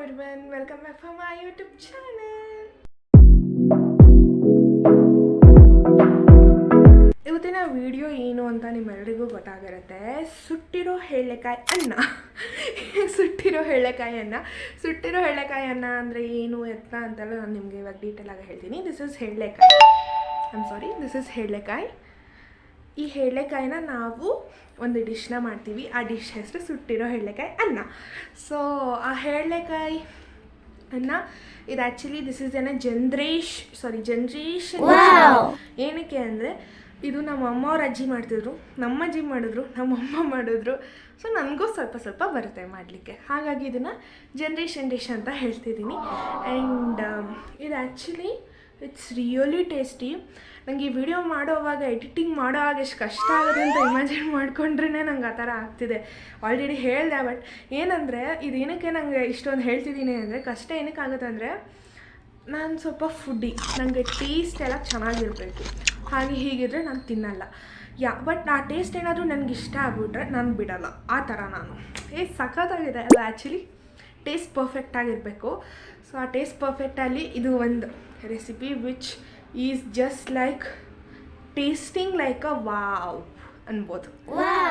everyone, welcome back for my YouTube channel. ಇವತ್ತಿನ video ಏನು ಅಂತ ನಿಮ್ಮೆಲ್ಲರಿಗೂ ಗೊತ್ತಾಗಿರುತ್ತೆ. ಸುಟ್ಟಿರೋ ಎಳ್ಳೆಕಾಯಿ ಅನ್ನ. ಸುಟ್ಟಿರೋ ಎಳ್ಳೆಕಾಯಿ ಅನ್ನ ಅಂದರೆ ಏನು ಎತ್ತ ಅಂತೆಲ್ಲ ನಾನು ನಿಮಗೆ ಇವಾಗ ಡೀಟೇಲಾಗಿ ಹೇಳ್ತೀನಿ. ದಿಸ್ ಇಸ್ ಎಳ್ಳೆಕಾಯಿ. ಈ ಎಳ್ಳೆಕಾಯಿನ ನಾವು ಒಂದು ಡಿಶ್ನ ಮಾಡ್ತೀವಿ. ಆ ಡಿಶ್ ಹೆಸರು ಸುಟ್ಟಿರೋ ಎಳ್ಳೆಕಾಯಿ ಅನ್ನ. ಸೊ ಆ ಎಳ್ಳೆಕಾಯಿ ಅನ್ನ ಇದು ಆ್ಯಕ್ಚುಲಿ ದಿಸ್ ಇಸ್ ಜನ್ರೇಷನ್. ಏನಕ್ಕೆ ಅಂದರೆ ಇದು ನಮ್ಮ ಅಮ್ಮ ಅವ್ರ ಅಜ್ಜಿ ಮಾಡ್ತಿದ್ರು, ನಮ್ಮ ಅಜ್ಜಿ ಮಾಡಿದ್ರು, ನಮ್ಮಮ್ಮ ಮಾಡಿದ್ರು. ಸೊ ನನಗೂ ಸ್ವಲ್ಪ ಬರುತ್ತೆ ಮಾಡಲಿಕ್ಕೆ. ಹಾಗಾಗಿ ಇದನ್ನು ಜನ್ರೇಷನ್ ಡಿಶ್ ಅಂತ ಹೇಳ್ತಿದ್ದೀನಿ. ಆ್ಯಂಡ್ ಇದು ಆ್ಯಕ್ಚುಲಿ ಇಟ್ಸ್ ರಿಯಲಿ ಟೇಸ್ಟಿ. ನನಗೆ ಈ ವಿಡಿಯೋ ಮಾಡೋವಾಗ ಎಡಿಟಿಂಗ್ ಮಾಡೋವಾಗ ಎಷ್ಟು ಕಷ್ಟ ಆಗುತ್ತೆ ಅಂತ ಇಮ್ಯಾಜಿನ್ ಮಾಡ್ಕೊಂಡ್ರೇ ನಂಗೆ ಆ ಥರ ಆಗ್ತಿದೆ. ಆಲ್ರೆಡಿ ಹೇಳಿದೆ. ಬಟ್ ಏನಂದರೆ ಇದೇನಕ್ಕೆ ನನಗೆ ಇಷ್ಟೊಂದು ಹೇಳ್ತಿದ್ದೀನಿ ಅಂದರೆ ಕಷ್ಟ ಏನಕ್ಕೆ ಆಗುತ್ತೆ ಅಂದರೆ ನಾನು ಸ್ವಲ್ಪ ಫುಡ್ಡಿ, ನನಗೆ ಟೇಸ್ಟ್ ಎಲ್ಲ ಚೆನ್ನಾಗಿರಬೇಕು. ಹಾಗೆ ಹೀಗಿದ್ರೆ ನಾನು ತಿನ್ನಲ್ಲ. ಬಟ್ ಆ ಟೇಸ್ಟ್ ಏನಾದರೂ ನನಗೆ ಇಷ್ಟ ಆಗ್ಬಿಟ್ರೆ ನಾನು ಬಿಡಲ್ಲ. ಆ ಥರ ನಾನು ಸಖತ್ತಾಗಿದೆ ಅದು. ಆ್ಯಕ್ಚುಲಿ ಟೇಸ್ಟ್ ಪರ್ಫೆಕ್ಟಾಗಿರಬೇಕು. ಸೊ ಆ ಟೇಸ್ಟ್ ಪರ್ಫೆಕ್ಟಲ್ಲಿ ಇದು ಒಂದು recipe which is just like tasting like a wow ಅನ್ಬೋದು.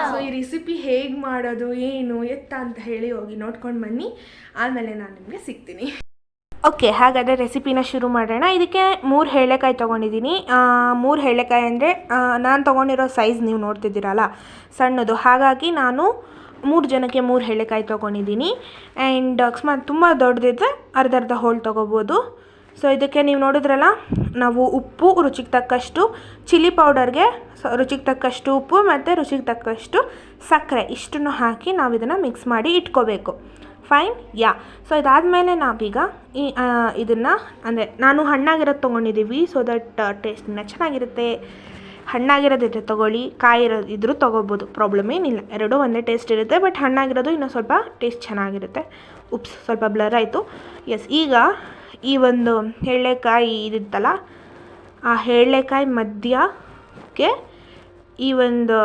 ಸೊ ಈ ರೆಸಿಪಿ ಹೇಗೆ ಮಾಡೋದು ಏನು ಎತ್ತ ಅಂತ ಹೇಳಿ ಹೋಗಿ ನೋಡ್ಕೊಂಡು ಬನ್ನಿ. ಆಮೇಲೆ ನಾನು ನಿಮಗೆ ಸಿಗ್ತೀನಿ. ಓಕೆ, ಹಾಗಾದರೆ ರೆಸಿಪಿನ ಶುರು ಮಾಡೋಣ. ಇದಕ್ಕೆ 3 ಎಳ್ಳೆಕಾಯಿ ತೊಗೊಂಡಿದ್ದೀನಿ. 3 ಎಳ್ಳೆಕಾಯಿ ಅಂದರೆ ನಾನು ತೊಗೊಂಡಿರೋ ಸೈಜ್ ನೀವು ನೋಡ್ತಿದ್ದೀರಲ್ಲ, ಸಣ್ಣದು. ಹಾಗಾಗಿ ನಾನು 3 ಜನಕ್ಕೆ 3 ಎಳ್ಳೆಕಾಯಿ ತೊಗೊಂಡಿದ್ದೀನಿ. ಆ್ಯಂಡ್ ಅಕಸ್ಮಾತ್ ತುಂಬ ದೊಡ್ಡದಿದ್ದರೆ ಅರ್ಧ ಹೋಳು ತೊಗೋಬೋದು. ಸೊ ಇದಕ್ಕೆ ನೀವು ನೋಡಿದ್ರಲ್ಲ, ನಾವು ಉಪ್ಪು ರುಚಿಗೆ ತಕ್ಕಷ್ಟು, ಚಿಲ್ಲಿ ಪೌಡರ್ಗೆ ರುಚಿಗೆ ತಕ್ಕಷ್ಟು ಉಪ್ಪು ಮತ್ತು ರುಚಿಗೆ ತಕ್ಕಷ್ಟು ಸಕ್ಕರೆ, ಇಷ್ಟನ್ನು ಹಾಕಿ ನಾವು ಇದನ್ನು ಮಿಕ್ಸ್ ಮಾಡಿ ಇಟ್ಕೋಬೇಕು. ಫೈನ್. ಸೊ ಇದಾದಮೇಲೆ ನಾವೀಗ ಇದನ್ನು ಅಂದರೆ ನಾನು ಹಣ್ಣಾಗಿರೋದು ತೊಗೊಂಡಿದ್ದೀವಿ. ಸೊ ದಟ್ ಟೇಸ್ಟಿನ ಚೆನ್ನಾಗಿರುತ್ತೆ. ಹಣ್ಣಾಗಿರೋದಿದ್ರೆ ತೊಗೊಳ್ಳಿ, ಕಾಯಿರೋದಿದ್ರೂ ತೊಗೋಬೋದು, ಪ್ರಾಬ್ಲಮ್ ಏನಿಲ್ಲ. ಎರಡೂ ಒಂದೇ ಟೇಸ್ಟ್ ಇರುತ್ತೆ. ಬಟ್ ಹಣ್ಣಾಗಿರೋದು ಇನ್ನೂ ಸ್ವಲ್ಪ ಟೇಸ್ಟ್ ಚೆನ್ನಾಗಿರುತ್ತೆ. ಸ್ವಲ್ಪ ಬ್ಲರ್ ಆಯಿತು. ಈಗ ಈ ಒಂದು ಎಳ್ಳೆಕಾಯಿ ಇದಿತ್ತಲ್ಲ, ಆ ಎಳ್ಳೆಕಾಯಿ ಮಧ್ಯಕ್ಕೆ ಈ ಒಂದು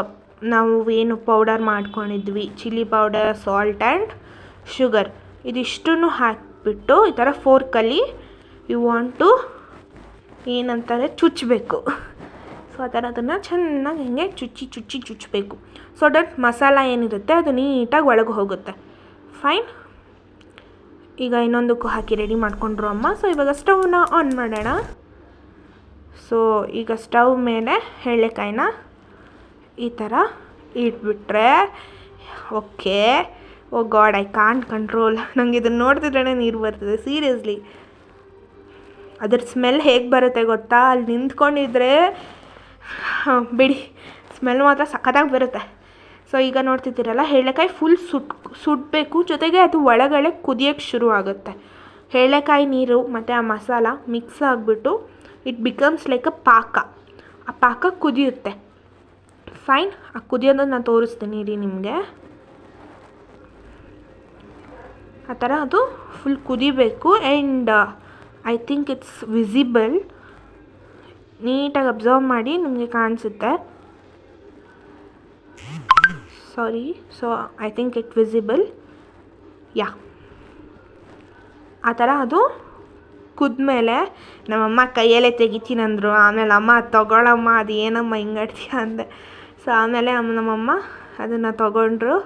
ನಾವು ಏನು ಪೌಡರ್ ಮಾಡ್ಕೊಂಡಿದ್ವಿ, chilli powder, salt and sugar, ಇದಿಷ್ಟನ್ನು ಹಾಕಿಬಿಟ್ಟು ಈ ಥರ ಫೋರ್ಕಲ್ಲಿ ಯು ವಾಂಟ್ ಟು ಏನಂತಾರೆ ಚುಚ್ಚಬೇಕು. ಸೊ ಆ ಥರ ಅದನ್ನು ಚೆನ್ನಾಗಿ ಹಿಂಗೆ ಚುಚ್ಚಬೇಕು. ಸೊ ದಟ್ ಮಸಾಲ ಏನಿರುತ್ತೆ ಅದು ನೀಟಾಗಿ ಒಳಗೆ ಹೋಗುತ್ತೆ. ಫೈನ್. ಈಗ ಇನ್ನೊಂದಕ್ಕೂ ಹಾಕಿ ರೆಡಿ ಮಾಡಿಕೊಂಡ್ರು ಅಮ್ಮ. ಸೊ ಇವಾಗ ಸ್ಟವ್ನ ಆನ್ ಮಾಡೋಣ. ಸೊ ಈಗ ಸ್ಟವ್ ಮೇಲೆ ಎಳ್ಳೆಕಾಯಿನ ಈ ಥರ ಇಟ್ಬಿಟ್ರೆ okay. Oh God, I can't control. ನನಗೆ ಇದನ್ನು ನೋಡ್ತಿದ್ರೇ ನೀರು ಬರ್ತದೆ ಸೀರಿಯಸ್ಲಿ. ಅದ್ರ ಸ್ಮೆಲ್ ಹೇಗೆ ಬರುತ್ತೆ ಗೊತ್ತಾ? ಅಲ್ಲಿ ನಿಂತ್ಕೊಂಡಿದ್ರೆ ಬಿಡಿ, ಸ್ಮೆಲ್ ಮಾತ್ರ ಸಖತ್ತಾಗಿ ಬರುತ್ತೆ. ಸೊ ಈಗ ನೋಡ್ತಿದ್ದೀರಲ್ಲ, ಎಳ್ಳೆಕಾಯಿ ಫುಲ್ ಸುಡಬೇಕು. ಜೊತೆಗೆ ಅದು ಒಳಗಡೆ ಕುದಿಯೋಕ್ಕೆ ಶುರು ಆಗುತ್ತೆ. ಎಳ್ಳೆಕಾಯಿ ನೀರು ಮತ್ತು ಆ ಮಸಾಲ ಮಿಕ್ಸ್ ಆಗಿಬಿಟ್ಟು ಇಟ್ ಬಿಕಮ್ಸ್ ಲೈಕ್ ಅ ಪಾಕ. ಆ ಪಾಕ ಕುದಿಯುತ್ತೆ. ಫೈನ್. ಆ ಕುದಿಯೋದನ್ನು ನಾನು ತೋರಿಸ್ತೀನಿ ಇರಿ ನಿಮಗೆ. ಆ ಥರ ಅದು ಫುಲ್ ಕುದಿಬೇಕು. And I think it's visible. ನೀಟಾಗಿ ಅಬ್ಸರ್ವ್ ಮಾಡಿ, ನಿಮಗೆ ಕಾಣಿಸುತ್ತೆ. Sorry. So I think it visible. ಆ ಥರ ಅದು ಕುದ್ಮೇಲೆ ನಮ್ಮಮ್ಮ ಕೈಯಲ್ಲೇ ತೆಗಿತೀನಂದರು. ಆಮೇಲೆ ಅಮ್ಮ ತಗೊಳಮ್ಮ, ಅದು ಏನಮ್ಮ ಹಿಂಗಾಡ್ತೀಯ ಅಂದೆ. ಸೊ ಆಮೇಲೆ ನಮ್ಮಮ್ಮ ಅದನ್ನು ತಗೊಂಡ್ರು.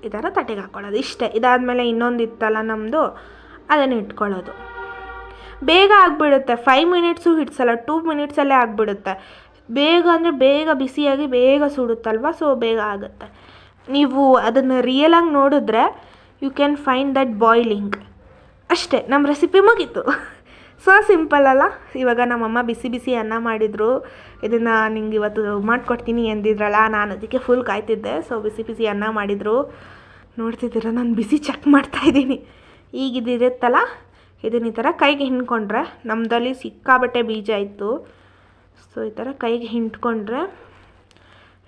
ಈ ಥರ ತಟ್ಟೆಗೆ ಹಾಕ್ಕೊಳ್ಳೋದು ಇಷ್ಟೇ. ಇದಾದಮೇಲೆ ಇನ್ನೊಂದು ಇತ್ತಲ್ಲ ನಮ್ಮದು, ಅದನ್ನು ಇಟ್ಕೊಳ್ಳೋದು. ಬೇಗ ಆಗಿಬಿಡುತ್ತೆ. 5 ಮಿನಿಟ್ಸು ಹಿಡ್ಸಲ್ಲ, 2 ಮಿನಿಟ್ಸಲ್ಲೇ ಆಗಿಬಿಡುತ್ತೆ. ಬೇಗ ಅಂದರೆ ಬೇಗ ಬಿಸಿಯಾಗಿ ಬೇಗ ಸುಡುತ್ತಲ್ವ, ಸೊ ಬೇಗ ಆಗುತ್ತೆ. ನೀವು ಅದನ್ನು ರಿಯಲಾಗಿ ನೋಡಿದ್ರೆ you can find that boiling. ಅಷ್ಟೇ, ನಮ್ಮ ರೆಸಿಪಿ ಮುಗೀತು. ಸೊ ಸಿಂಪಲ್ ಅಲ್ಲ. ಇವಾಗ ನಮ್ಮಮ್ಮ ಬಿಸಿ ಅನ್ನ ಮಾಡಿದರು. ಇದನ್ನು ನಿಂಗೆ ಇವತ್ತು ಮಾಡಿಕೊಡ್ತೀನಿ ಎಂದಿದ್ರಲ್ಲ, ನಾನು ಅದಕ್ಕೆ ಫುಲ್ ಕಾಯ್ತಿದ್ದೆ. ಸೊ ಬಿಸಿ ಅನ್ನ ಮಾಡಿದರು. ನೋಡ್ತಿದ್ದೀರ, ನಾನು ಬಿಸಿ ಚೆಕ್ ಮಾಡ್ತಾಯಿದ್ದೀನಿ. ಈಗ ಇದಿರುತ್ತಲ್ಲ, ಇದನ್ನ ಈ ಥರ ಕೈಗೆ ಹಿಂಡ್ಕೊಂಡ್ರೆ, ನಮ್ಮದಲ್ಲಿ ಸಿಕ್ಕಾಬಟ್ಟೆ ಬೀಜ ಇತ್ತು. ಸೊ ಈ ಥರ ಕೈಗೆ ಹಿಂಡ್ಕೊಂಡ್ರೆ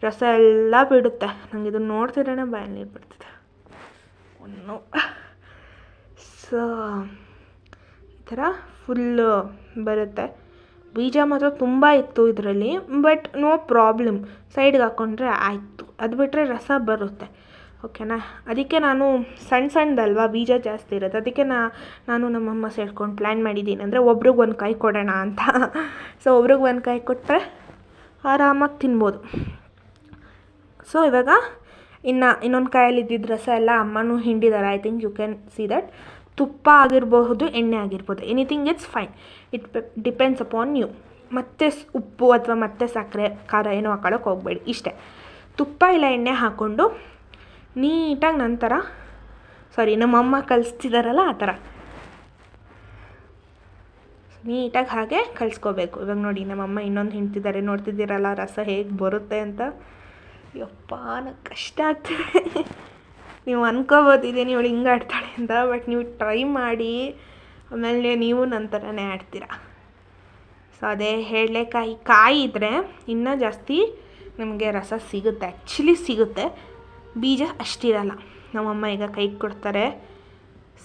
ರಸ ಎಲ್ಲ ಬಿಡುತ್ತೆ. ನನಗೆ ಇದನ್ನು ನೋಡ್ತಿದ್ರೇ ಬಾಯಲ್ಲಿ ನೀರು ಬಿಡ್ತಿದೆ. ಸೊ ಈ ಥರ ಫುಲ್ಲು ಬರುತ್ತೆ. ಬೀಜ ಮಾತ್ರ ತುಂಬ ಇತ್ತು ಇದರಲ್ಲಿ. ಬಟ್ ನೋ ಪ್ರಾಬ್ಲಮ್, ಸೈಡ್ಗೆ ಹಾಕ್ಕೊಂಡ್ರೆ ಆಯಿತು. ಅದು ಬಿಟ್ಟರೆ ರಸ ಬರುತ್ತೆ. ಓಕೆನಾ. ಅದಕ್ಕೆ ನಾನು ಸಣ್ಣದಲ್ವಾ ಬೀಜ ಜಾಸ್ತಿ ಇರೋದು, ಅದಕ್ಕೆ ನಾನು ನಮ್ಮಮ್ಮ ಸೇರ್ಕೊಂಡು ಪ್ಲ್ಯಾನ್ ಮಾಡಿದ್ದೀನಿ, ಅಂದರೆ ಒಬ್ರಿಗೆ ಒಂದು ಕಾಯಿ ಕೊಡೋಣ ಅಂತ. ಸೊ ಒಬ್ರಿಗೆ ಒಂದು ಕಾಯಿ ಕೊಟ್ಟರೆ ಆರಾಮಾಗಿ ತಿನ್ಬೋದು. ಸೊ ಇವಾಗ ಇನ್ನೊಂದು ಕಾಯಲ್ಲಿ ಇದ್ದಿದ್ದು ರಸ ಎಲ್ಲ ಅಮ್ಮನೂ ಹಿಂಡಿದ್ದಾರೆ. I think you can see that. ತುಪ್ಪ ಆಗಿರಬಹುದು, ಎಣ್ಣೆ ಆಗಿರ್ಬೋದು, anything it's fine, it depends upon you. ಮತ್ತೆ ಉಪ್ಪು ಅಥವಾ ಮತ್ತೆ ಸಕ್ಕರೆ ಖಾರ ಏನೂ ಹಾಕೊಳ್ಳೋಕೆ ಹೋಗಬೇಡಿ, ಇಷ್ಟೇ. ತುಪ್ಪ ಇಲ್ಲ ಎಣ್ಣೆ ಹಾಕ್ಕೊಂಡು ನೀಟಾಗಿ ನಂತರ ನಮ್ಮಮ್ಮ ಕಲಿಸ್ತಿದಾರಲ್ಲ ಆ ಥರ ನೀಟಾಗಿ ಹಾಗೆ ಕಲಿಸ್ಕೋಬೇಕು. ಇವಾಗ ನೋಡಿ ನಮ್ಮಮ್ಮ ಇನ್ನೊಂದು ಹಿಂಡ್ತಿದ್ದಾರೆ, ನೋಡ್ತಿದ್ದೀರಲ್ಲ ರಸ ಹೇಗೆ ಬರುತ್ತೆ ಅಂತ. ಯಪ್ಪ ನನಗೆ ಕಷ್ಟ ಆಗ್ತಿದೆ. ನೀವು ಅನ್ಕೋಬೋದಿದೆ ನೀವು ಹಿಂಗೆ ಆಡ್ತಾಳೆ ಅಂತ, ಬಟ್ ನೀವು ಟ್ರೈ ಮಾಡಿ ಆಮೇಲೆ ನೀವು ನಂತರನೇ ಆಡ್ತೀರ. ಸೊ ಅದೇ ಕಾಯಿ ಇದ್ದರೆ ಇನ್ನೂ ಜಾಸ್ತಿ ನಮಗೆ ರಸ ಸಿಗುತ್ತೆ, ಆ್ಯಕ್ಚುಲಿ ಸಿಗುತ್ತೆ, ಬೀಜ ಅಷ್ಟಿರಲ್ಲ. ನಮ್ಮಮ್ಮ ಈಗ ಕೈಗೆ ಕೊಡ್ತಾರೆ.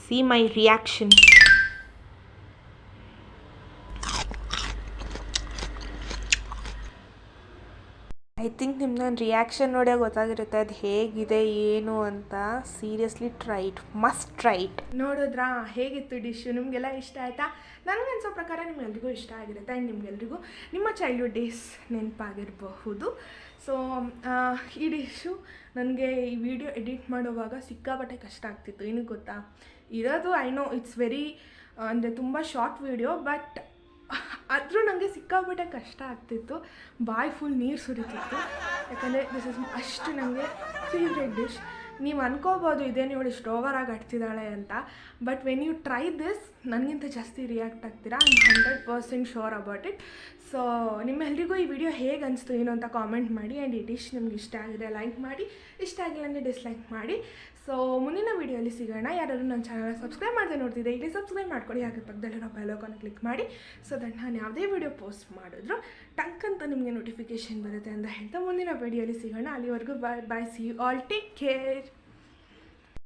See my reaction. I think ನಿಮ್ಮ ನನ್ನ ರಿಯಾಕ್ಷನ್ ನೋಡೇ ಗೊತ್ತಾಗಿರುತ್ತೆ ಅದು ಹೇಗಿದೆ ಏನು ಅಂತ. Seriously try it, must try it. ನೋಡಿದ್ರಾ ಹೇಗಿತ್ತು ಡಿಶ್ಶು? ನಿಮಗೆಲ್ಲ ಇಷ್ಟ ಆಯಿತಾ? ನನಗನ್ಸೋ ಪ್ರಕಾರ ನಿಮ್ಗೆಲ್ರಿಗೂ ಇಷ್ಟ ಆಗಿರುತ್ತೆ. ಆ್ಯಂಡ್ ನಿಮಗೆಲ್ರಿಗೂ ನಿಮ್ಮ ಚೈಲ್ಡ್ಹುಡ್ ಡೇಸ್ ನೆನಪಾಗಿರಬಹುದು. ಸೊ ಈ ಡಿಶ್ಶು ನನಗೆ ಈ ವಿಡಿಯೋ ಎಡಿಟ್ ಮಾಡುವಾಗ ಸಿಕ್ಕಾಪಟ್ಟೆ ಕಷ್ಟ ಆಗ್ತಿತ್ತು. ಏನಕ್ಕೆ ಗೊತ್ತಾ, ಇರೋದು ಐ ನೋ ಇಟ್ಸ್ ವೆರಿ ಅಂದರೆ ತುಂಬ ಶಾರ್ಟ್ ವಿಡಿಯೋ, ಬಟ್ ಆದರೂ ನನಗೆ ಸಿಕ್ಕಾಪಟ್ಟೆ ಕಷ್ಟ ಆಗ್ತಿತ್ತು. ಬಾಯಿ ಫುಲ್ ನೀರು ಸುರಿತಿತ್ತು, ಯಾಕಂದರೆ ದಿಸ್ ಇಸ್ ಅಷ್ಟು ನನಗೆ ಫೇವ್ರೆಟ್ ಡಿಶ್. ನೀವು ಅನ್ಕೋಬೋದು ಇದೇನು ಇವಳು ಇಷ್ಟು ಓವರಾಗಿ ಆಡ್ತಿದ್ದಾಳೆ ಅಂತ, but when you try this ನನಗಿಂತ ಜಾಸ್ತಿ ರಿಯಾಕ್ಟ್ ಆಗ್ತೀರಾ. I am 100% sure about it. So ನಿಮ್ಮೆಲ್ಲರಿಗೂ ಈ ವಿಡಿಯೋ ಹೇಗೆ ಅನಿಸ್ತು ಏನು ಅಂತ ಕಾಮೆಂಟ್ ಮಾಡಿ. ಆ್ಯಂಡ್ ಈ ಡಿಶ್ ನಿಮ್ಗೆ ಇಷ್ಟ ಆಗಿದೆ ಲೈಕ್ ಮಾಡಿ, ಇಷ್ಟ ಆಗಿಲ್ಲ ಅಂದರೆ ಡಿಸ್ಲೈಕ್ ಮಾಡಿ. ಸೊ ಮುಂದಿನ ವೀಡಿಯೋಲಿ ಸಿಗೋಣ. ಯಾರಾದರೂ ನನ್ನ ಚಾನಲ್ನ ಸಬ್ಸ್ಕ್ರೈಬ್ ಮಾಡದೆ ನೋಡ್ತಿದ್ದೆ, ಇಲ್ಲಿ ಸಬ್ಸ್ಕ್ರೈಬ್ ಮಾಡ್ಕೊಳ್ಳಿ. ಹಾಗೆ ಪಕ್ಕದಲ್ಲಿರೋ ಬೆಲ್ ಐಕಾನ್ ಕ್ಲಿಕ್ ಮಾಡಿ, ಸೊ ದಟ್ ನಾನು ಯಾವುದೇ ವೀಡಿಯೋ ಪೋಸ್ಟ್ ಮಾಡಿದ್ರು ಟಕ್ ಅಂತ ನಿಮಗೆ ನೋಟಿಫಿಕೇಷನ್ ಬರುತ್ತೆ ಅಂತ ಹೇಳ್ತಾ ಮುಂದಿನ ವೀಡಿಯೋಲಿ ಸಿಗೋಣ. ಅಲ್ಲಿವರೆಗೂ bye, see you all, take care.